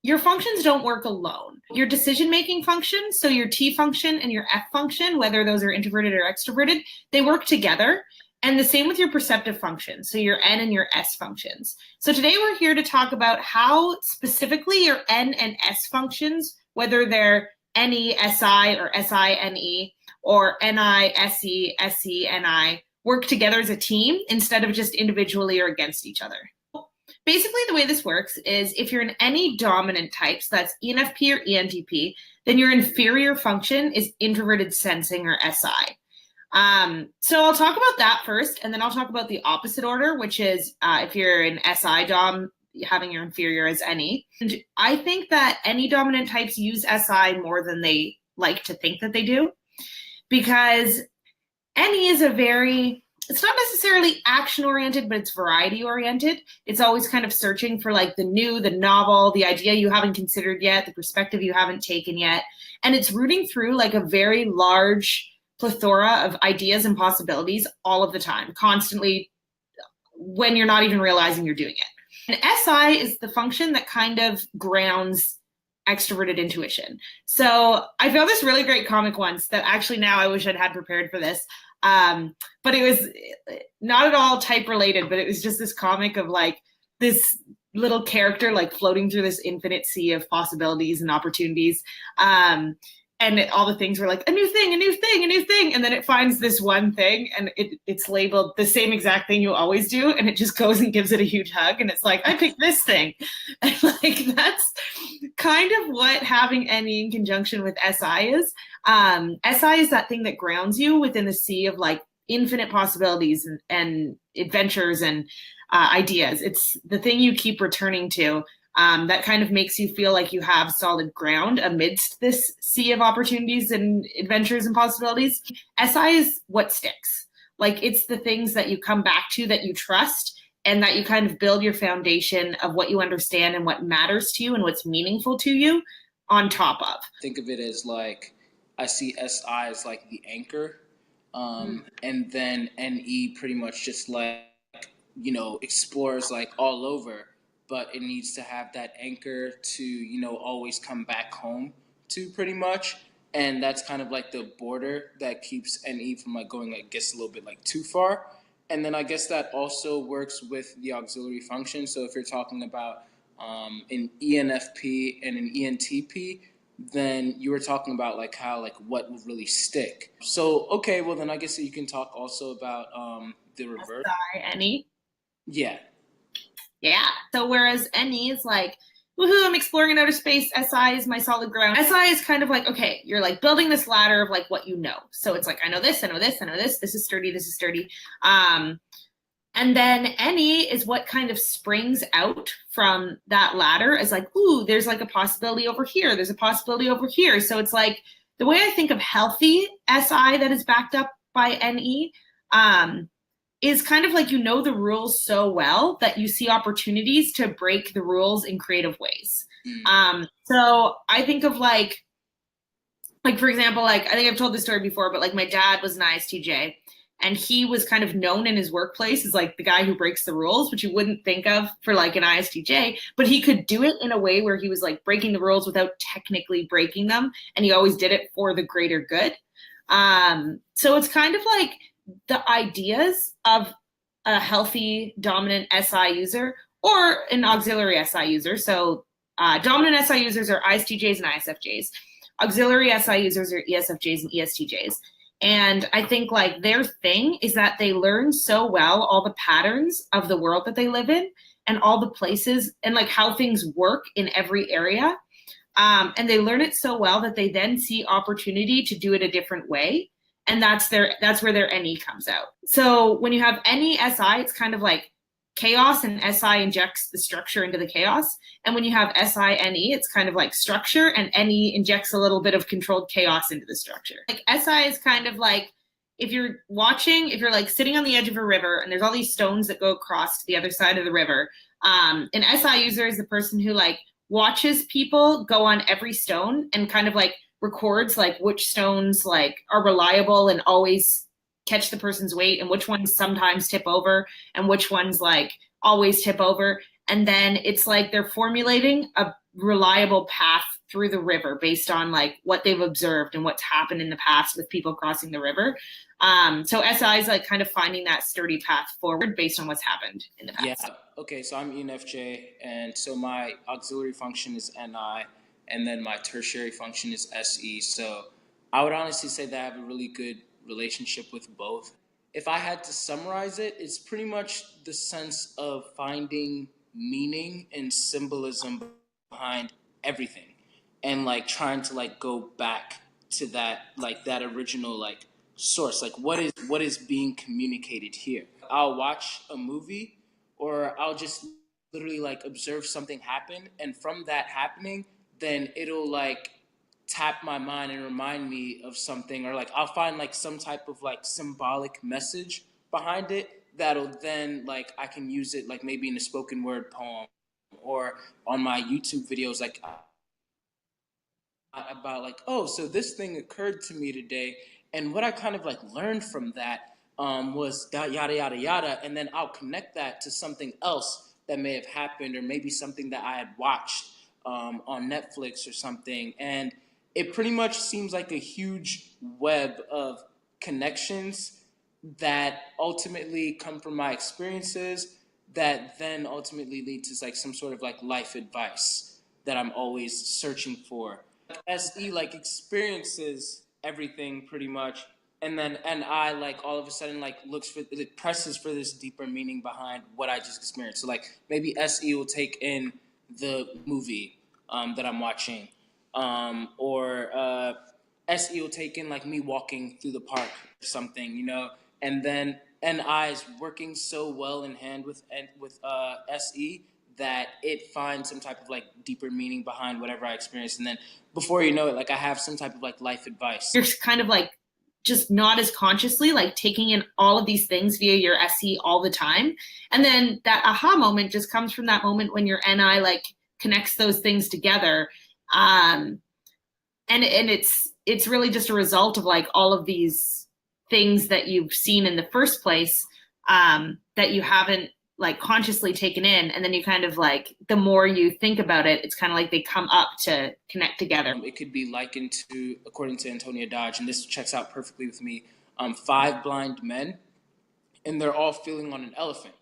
your functions don't work alone. Your decision-making function, so your T function and your F function, whether those are introverted or extroverted, they work together. And the same with your perceptive functions, so your N and your S functions. So today we're here to talk about how specifically your N and S functions, whether they're NE, SI, or SI, NE, or NI, SE, SE, NI, work together as a team instead of just individually or against each other. Basically, the way this works is if you're in any dominant type, so that's ENFP or ENTP, then your inferior function is introverted sensing or SI. So I'll talk about that first, and then I'll talk about the opposite order, which is if you're an SI dom, having your inferior as NE. And I think that any dominant types use SI more than they like to think that they do, because NE is it's not necessarily action-oriented, but it's variety-oriented. It's always kind of searching for like the new, the novel, the idea you haven't considered yet, the perspective you haven't taken yet. And it's rooting through like a very large plethora of ideas and possibilities all of the time, constantly, when you're not even realizing you're doing it. And SI is the function that kind of grounds extroverted intuition. So I found this really great comic once that actually now I wish I'd had prepared for this. But it was not at all type related, but it was just this comic of like this little character like floating through this infinite sea of possibilities and opportunities. And all the things were like a new thing, a new thing, a new thing. And then it finds this one thing and it's labeled the same exact thing you always do. And it just goes and gives it a huge hug. And it's like, I picked this thing. And like, that's kind of what having NE in conjunction with SI is. SI is that thing that grounds you within the sea of like infinite possibilities and adventures and ideas. It's the thing you keep returning to. That kind of makes you feel like you have solid ground amidst this sea of opportunities and adventures and possibilities. SI is what sticks. Like it's the things that you come back to that you trust and that you kind of build your foundation of what you understand and what matters to you and what's meaningful to you on top of. Think of it as like, I see SI as like the anchor, and then NE pretty much just like, explores like all over. But it needs to have that anchor to, always come back home to pretty much. And that's kind of like the border that keeps NE from like going, I guess, a little bit like too far. And then I guess that also works with the auxiliary function. So if you're talking about an ENFP and an ENTP, then you were talking about like how, like what would really stick. So, okay, well then I guess you can talk also about the reverse. NE? Yeah. Yeah. So whereas NE is like, woohoo, I'm exploring in outer space. SI is my solid ground. SI is kind of like, okay, you're like building this ladder of like what you know. So it's like, I know this, I know this, I know this. This is sturdy, this is sturdy. And then NE is what kind of springs out from that ladder as like, ooh, there's like a possibility over here. There's a possibility over here. So it's like the way I think of healthy SI that is backed up by NE, is kind of like you know the rules so well that you see opportunities to break the rules in creative ways. So I think of like for example, like I think I've told this story before, but like my dad was an ISTJ and he was kind of known in his workplace as like the guy who breaks the rules, which you wouldn't think of for like an ISTJ, but he could do it in a way where he was like breaking the rules without technically breaking them. And he always did it for the greater good. So it's kind of like the ideas of a healthy dominant SI user or an auxiliary SI user. So dominant SI users are ISTJs and ISFJs. Auxiliary SI users are ESFJs and ESTJs. And I think like their thing is that they learn so well all the patterns of the world that they live in and all the places and like how things work in every area. And they learn it so well that they then see opportunity to do it a different way. And that's where their NE comes out. So when you have NE SI, it's kind of like chaos and SI injects the structure into the chaos. And when you have SI NE, it's kind of like structure and NE injects a little bit of controlled chaos into the structure. Like SI is kind of like if you're like sitting on the edge of a river and there's all these stones that go across to the other side of the river. An SI user is the person who like watches people go on every stone and kind of like records like which stones like are reliable and always catch the person's weight and which ones sometimes tip over and which ones like always tip over. And then it's like they're formulating a reliable path through the river based on like what they've observed and what's happened in the past with people crossing the river. So SI is like kind of finding that sturdy path forward based on what's happened in the Yeah. past. Okay. So I'm ENFJ, and so my auxiliary function is NI, and then my tertiary function is SE. So I would honestly say that I have a really good relationship with both. If I had to summarize it, it's pretty much the sense of finding meaning and symbolism behind everything, and like trying to like go back to that, like that original like source, like what is being communicated here. I'll watch a movie, or I'll just literally like observe something happen, and from that happening, then it'll like tap my mind and remind me of something, or like I'll find like some type of like symbolic message behind it that'll then like I can use it like maybe in a spoken word poem, or on my YouTube videos, like about like, oh, so this thing occurred to me today, and what I kind of like learned from that was yada yada yada, and then I'll connect that to something else that may have happened, or maybe something that I had watched on Netflix or something, and it pretty much seems like a huge web of connections that ultimately come from my experiences, that then ultimately lead to like some sort of like life advice that I'm always searching for. SE like experiences everything pretty much, and then NI like all of a sudden like looks for, it presses for this deeper meaning behind what I just experienced. So like maybe SE will take in the movie that I'm watching, or SE will take in like me walking through the park or something, you know, and then NI is working so well in hand with SE that it finds some type of like deeper meaning behind whatever I experience, and then before you know it, like I have some type of like life advice. You're kind of like just not as consciously like taking in all of these things via your SE all the time. And then that aha moment just comes from that moment when your NI like connects those things together. And it's really just a result of like all of these things that you've seen in the first place, that you haven't like consciously taken in, and then you kind of like the more you think about it, it's kind of like they come up to connect together. It could be likened to, according to Antonia Dodge, and this checks out perfectly with me, five blind men, and they're all feeling on an elephant.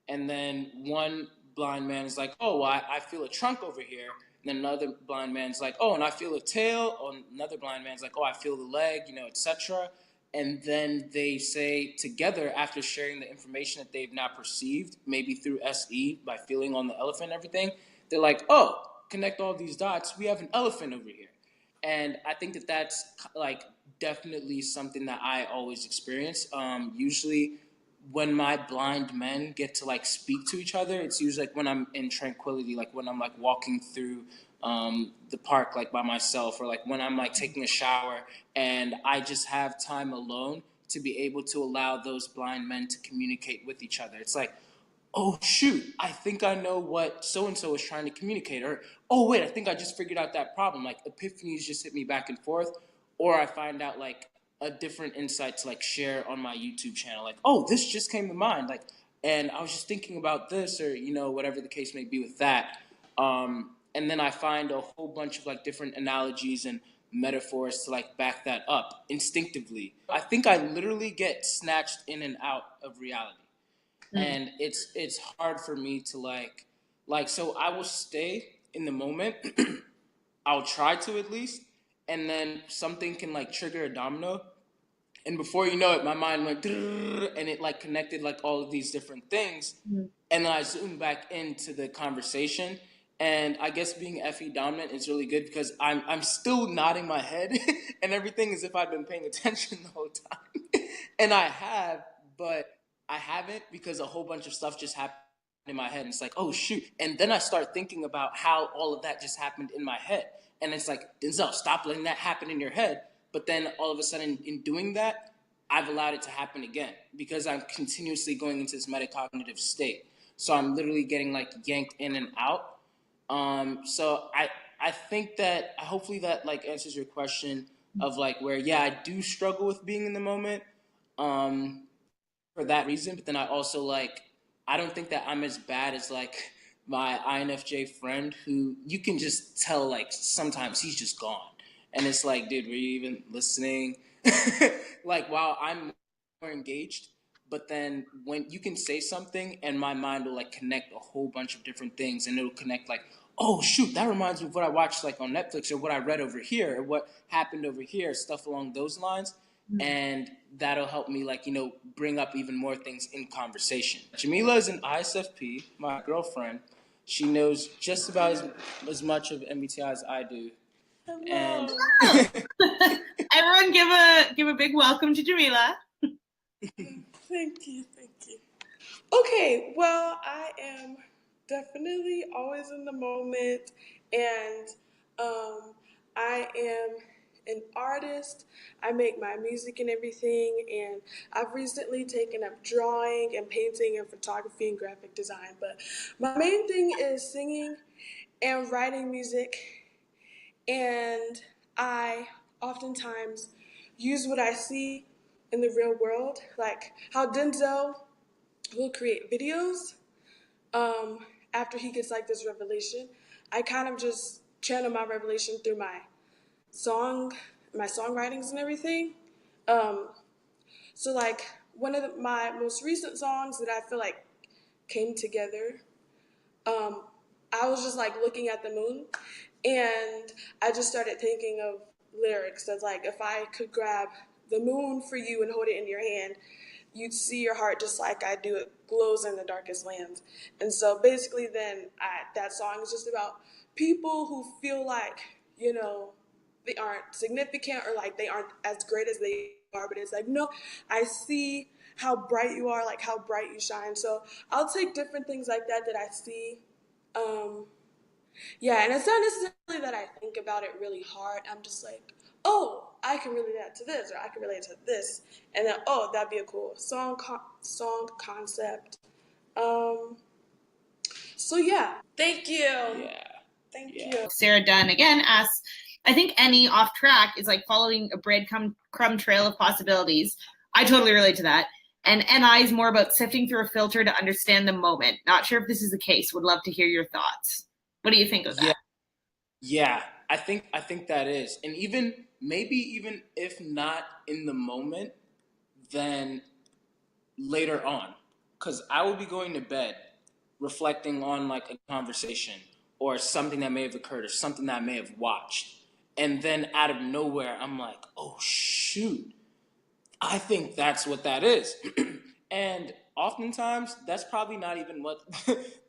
And then one blind man is like, oh, well, I feel a trunk over here. And then another blind man's like, oh, and I feel a tail. Or another blind man's like, oh, I feel the leg, you know, etc. And then they say together, after sharing the information that they've now perceived, maybe through SE, by feeling on the elephant and everything, they're like, oh, connect all these dots, we have an elephant over here. And I think that that's like definitely something that I always experience. Usually when my blind men get to like speak to each other, it's usually like when I'm in tranquility, like when I'm like walking through the park like by myself, or like when I'm like taking a shower and I just have time alone to be able to allow those blind men to communicate with each other. It's like, oh shoot, I think I know what so and so is trying to communicate, or oh wait, I think I just figured out that problem. Like epiphanies just hit me back and forth, or I find out like a different insight to like share on my YouTube channel. Like, oh, this just came to mind. Like, and I was just thinking about this, or you know, whatever the case may be with that. And then I find a whole bunch of like different analogies and metaphors to like back that up instinctively. I think I literally get snatched in and out of reality, and it's hard for me to like so I will stay in the moment. I'll try to at least, and then something can like trigger a domino, and before you know it, my mind went and it like connected like all of these different things, and then I zoomed back into the conversation. And I guess being FE dominant is really good because I'm still nodding my head and everything as if I've been paying attention the whole time. And I have, but I haven't, because a whole bunch of stuff just happened in my head, and it's like, oh shoot. And then I start thinking about how all of that just happened in my head. And it's like, Denzel, stop letting that happen in your head. But then all of a sudden in doing that, I've allowed it to happen again because I'm continuously going into this metacognitive state. So I'm literally getting like yanked in and out. So I think that hopefully that like answers your question of like where, yeah, I do struggle with being in the moment for that reason. But then I also like, I don't think that I'm as bad as like my INFJ friend who you can just tell like sometimes he's just gone. And it's like, dude, were you even listening? Like while I'm more engaged, but then when you can say something and my mind will like connect a whole bunch of different things and it'll connect like, oh shoot, that reminds me of what I watched like on Netflix or what I read over here or what happened over here, stuff along those lines. And that'll help me like, bring up even more things in conversation. Jamila is an ISFP, my girlfriend. She knows just about as much of MBTI as I do. And Everyone give a big welcome to Jamila. Thank you. Okay, well, I am definitely always in the moment, and I am an artist. I make my music and everything, and I've recently taken up drawing and painting and photography and graphic design, but my main thing is singing and writing music, and I oftentimes use what I see in the real world, like how Denzel will create videos after he gets like this revelation. I kind of just channel my revelation through my songwritings and everything. So like one of my most recent songs that I feel like came together, I was just like looking at the moon, and I just started thinking of lyrics that's like, if I could grab the moon for you and hold it in your hand, you'd see your heart just like I do. It glows in the darkest lands. And so basically then that song is just about people who feel like, they aren't significant or like they aren't as great as they are, but it's like, no, I see how bright you are, like how bright you shine. So I'll take different things like that I see. Yeah, and it's not necessarily that I think about it really hard. I'm just like, oh, I can relate that to this, or I can relate to this, and then oh, that'd be a cool song concept. So yeah, thank you. yeah. Thank you. Sarah Dunn again asks, I think any off track is like following a breadcrumb trail of possibilities. I totally relate to that. And NI is more about sifting through a filter to understand the moment. Not sure if this is the case. Would love to hear your thoughts. What do you think of that? Yeah, I think that is. And maybe even if not in the moment, then later on. Because I will be going to bed reflecting on like a conversation or something that may have occurred or something that I may have watched. And then out of nowhere, I'm like, oh shoot, I think that's what that is. And oftentimes, that's probably not even what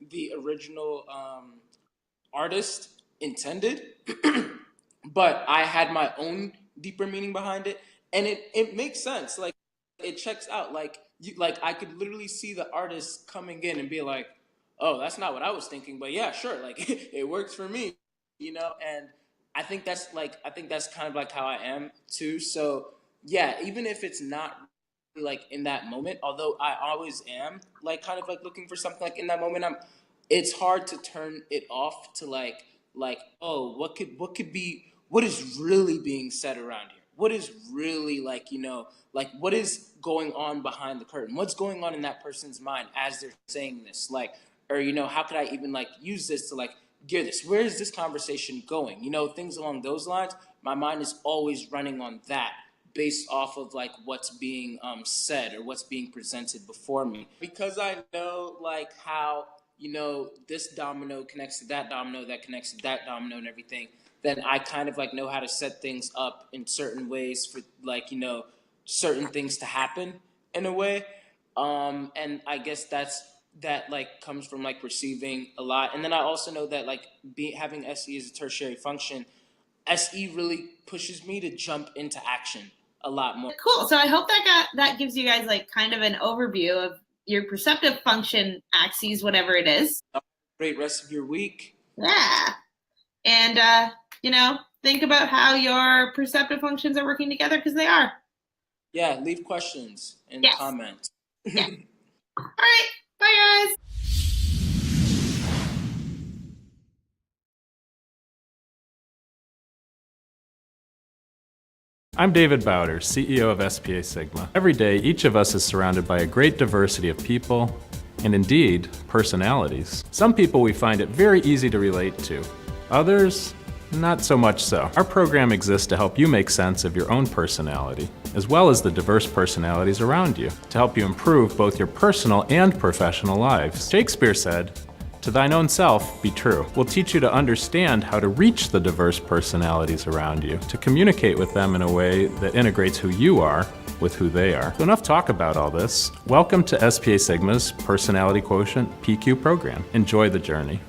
the original artist intended. But I had my own deeper meaning behind it. And it makes sense. Like, it checks out. Like I could literally see the artist coming in and be like, oh, that's not what I was thinking. But yeah, sure. Like, it works for me, And I think that's kind of like how I am too. So yeah, even if it's not like in that moment, although I always am like kind of like looking for something like in that moment, it's hard to turn it off to like oh, what is really being said around here, what is really like what is going on behind the curtain, what's going on in that person's mind as they're saying this, like, or how could I even like use this to like gear this, where is this conversation going, things along those lines. My mind is always running on that based off of like what's being said or what's being presented before me, because I know like how this domino connects to that domino that connects to that domino and everything. Then I kind of like know how to set things up in certain ways for like certain things to happen in a way. And I guess that like comes from like receiving a lot. And then I also know that like having SE as a tertiary function, SE really pushes me to jump into action a lot more. Cool. So I hope that gives you guys like kind of an overview of your perceptive function axes, whatever it is. Great rest of your week. Yeah. And think about how your perceptive functions are working together, because they are. Yeah, leave questions in comments. Yeah. All right. Bye, guys. I'm David Bowder, CEO of SPASIGMA. Every day, each of us is surrounded by a great diversity of people, and indeed, personalities. Some people we find it very easy to relate to. Others, not so much so. Our program exists to help you make sense of your own personality, as well as the diverse personalities around you, to help you improve both your personal and professional lives. Shakespeare said, "To thine own self be true." We'll teach you to understand how to reach the diverse personalities around you, to communicate with them in a way that integrates who you are with who they are. So enough talk about all this. Welcome to SPA Sigma's Personality Quotient PQ program. Enjoy the journey.